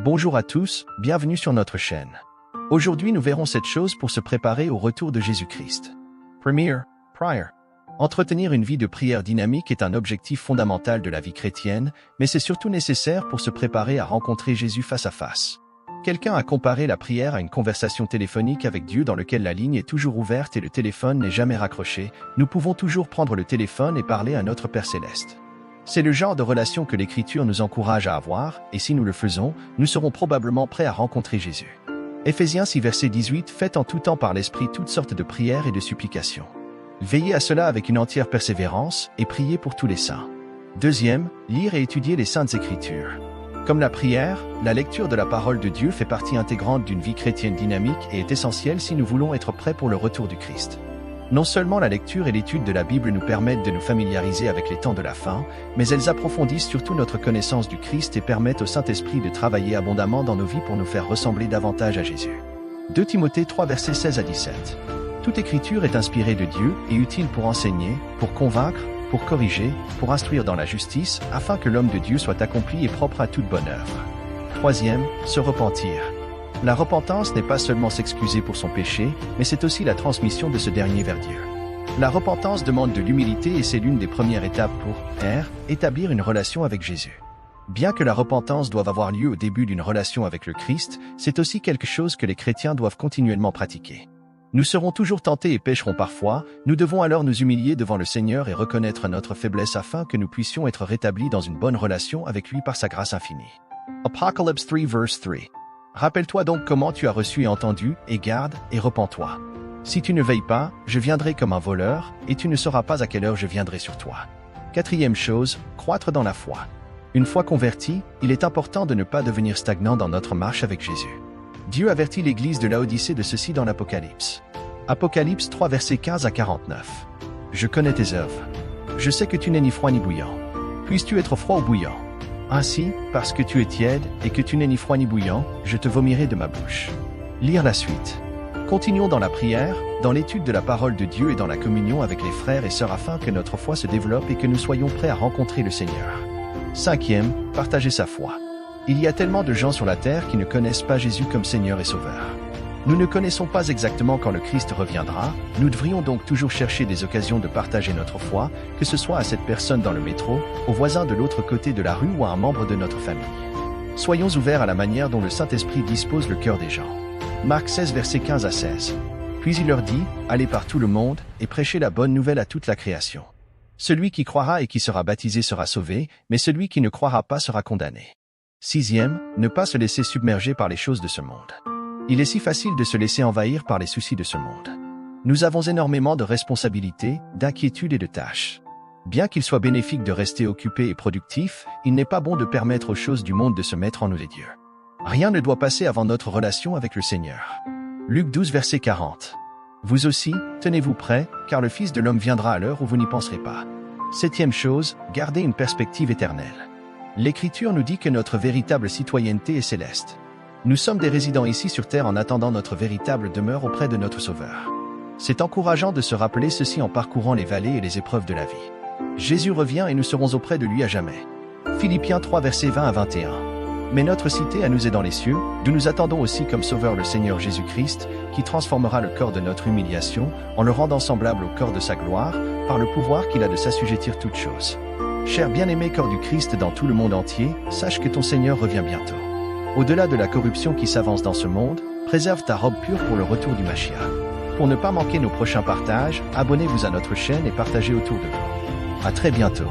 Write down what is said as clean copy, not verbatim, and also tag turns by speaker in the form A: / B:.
A: Bonjour à tous, bienvenue sur notre chaîne. Aujourd'hui nous verrons cette chose pour se préparer au retour de Jésus-Christ. Prier. Entretenir une vie de prière dynamique est un objectif fondamental de la vie chrétienne, mais c'est surtout nécessaire pour se préparer à rencontrer Jésus face à face. Quelqu'un a comparé la prière à une conversation téléphonique avec Dieu dans laquelle la ligne est toujours ouverte et le téléphone n'est jamais raccroché. Nous pouvons toujours prendre le téléphone et parler à notre Père Céleste. C'est le genre de relation que l'Écriture nous encourage à avoir, et si nous le faisons, nous serons probablement prêts à rencontrer Jésus. Éphésiens 6 verset 18 « Faites en tout temps par l'Esprit toutes sortes de prières et de supplications. Veillez à cela avec une entière persévérance, et priez pour tous les saints. » Deuxième, lire et étudier les Saintes Écritures. Comme la prière, la lecture de la parole de Dieu fait partie intégrante d'une vie chrétienne dynamique et est essentielle si nous voulons être prêts pour le retour du Christ. Non seulement la lecture et l'étude de la Bible nous permettent de nous familiariser avec les temps de la fin, mais elles approfondissent surtout notre connaissance du Christ et permettent au Saint-Esprit de travailler abondamment dans nos vies pour nous faire ressembler davantage à Jésus. 2 Timothée 3 versets 16 à 17. Toute écriture est inspirée de Dieu et utile pour enseigner, pour convaincre, pour corriger, pour instruire dans la justice, afin que l'homme de Dieu soit accompli et propre à toute bonne œuvre. Troisième, se repentir. La repentance n'est pas seulement s'excuser pour son péché, mais c'est aussi la transmission de ce dernier vers Dieu. La repentance demande de l'humilité et c'est l'une des premières étapes pour établir une relation avec Jésus. Bien que la repentance doive avoir lieu au début d'une relation avec le Christ, c'est aussi quelque chose que les chrétiens doivent continuellement pratiquer. Nous serons toujours tentés et pécherons parfois, nous devons alors nous humilier devant le Seigneur et reconnaître notre faiblesse afin que nous puissions être rétablis dans une bonne relation avec lui par sa grâce infinie. Apocalypse 3 verse 3. Rappelle-toi donc comment tu as reçu et entendu, et garde, et repens-toi. Si tu ne veilles pas, je viendrai comme un voleur, et tu ne sauras pas à quelle heure je viendrai sur toi. Quatrième chose, croître dans la foi. Une fois converti, il est important de ne pas devenir stagnant dans notre marche avec Jésus. Dieu avertit l'église de Laodicée de ceci dans l'Apocalypse. Apocalypse 3 versets 15 à 49. Je connais tes œuvres. Je sais que tu n'es ni froid ni bouillant. Puisses-tu être froid ou bouillant? Ainsi, parce que tu es tiède et que tu n'es ni froid ni bouillant, je te vomirai de ma bouche. Lire la suite. Continuons dans la prière, dans l'étude de la parole de Dieu et dans la communion avec les frères et sœurs afin que notre foi se développe et que nous soyons prêts à rencontrer le Seigneur. Cinquième, partager sa foi. Il y a tellement de gens sur la terre qui ne connaissent pas Jésus comme Seigneur et Sauveur. Nous ne connaissons pas exactement quand le Christ reviendra, nous devrions donc toujours chercher des occasions de partager notre foi, que ce soit à cette personne dans le métro, au voisin de l'autre côté de la rue ou à un membre de notre famille. Soyons ouverts à la manière dont le Saint-Esprit dispose le cœur des gens. Marc 16 versets 15 à 16. Puis il leur dit, « Allez par tout le monde, et prêchez la bonne nouvelle à toute la création. Celui qui croira et qui sera baptisé sera sauvé, mais celui qui ne croira pas sera condamné. » Sixième, ne pas se laisser submerger par les choses de ce monde. Il est si facile de se laisser envahir par les soucis de ce monde. Nous avons énormément de responsabilités, d'inquiétudes et de tâches. Bien qu'il soit bénéfique de rester occupé et productif, il n'est pas bon de permettre aux choses du monde de se mettre en nous les dieux. Rien ne doit passer avant notre relation avec le Seigneur. Luc 12 verset 40. Vous aussi, tenez-vous prêts, car le Fils de l'homme viendra à l'heure où vous n'y penserez pas. Septième chose, gardez une perspective éternelle. L'Écriture nous dit que notre véritable citoyenneté est céleste. Nous sommes des résidents ici sur terre en attendant notre véritable demeure auprès de notre Sauveur. C'est encourageant de se rappeler ceci en parcourant les vallées et les épreuves de la vie. Jésus revient et nous serons auprès de lui à jamais. Philippiens 3 versets 20 à 21. Mais notre cité à nous est dans les cieux, d'où nous attendons aussi comme Sauveur le Seigneur Jésus-Christ, qui transformera le corps de notre humiliation, en le rendant semblable au corps de sa gloire, par le pouvoir qu'il a de s'assujettir toutes choses. Cher bien-aimé corps du Christ dans tout le monde entier, sache que ton Seigneur revient bientôt. Au-delà de la corruption qui s'avance dans ce monde, préserve ta robe pure pour le retour du Mashiach. Pour ne pas manquer nos prochains partages, abonnez-vous à notre chaîne et partagez autour de vous. À très bientôt.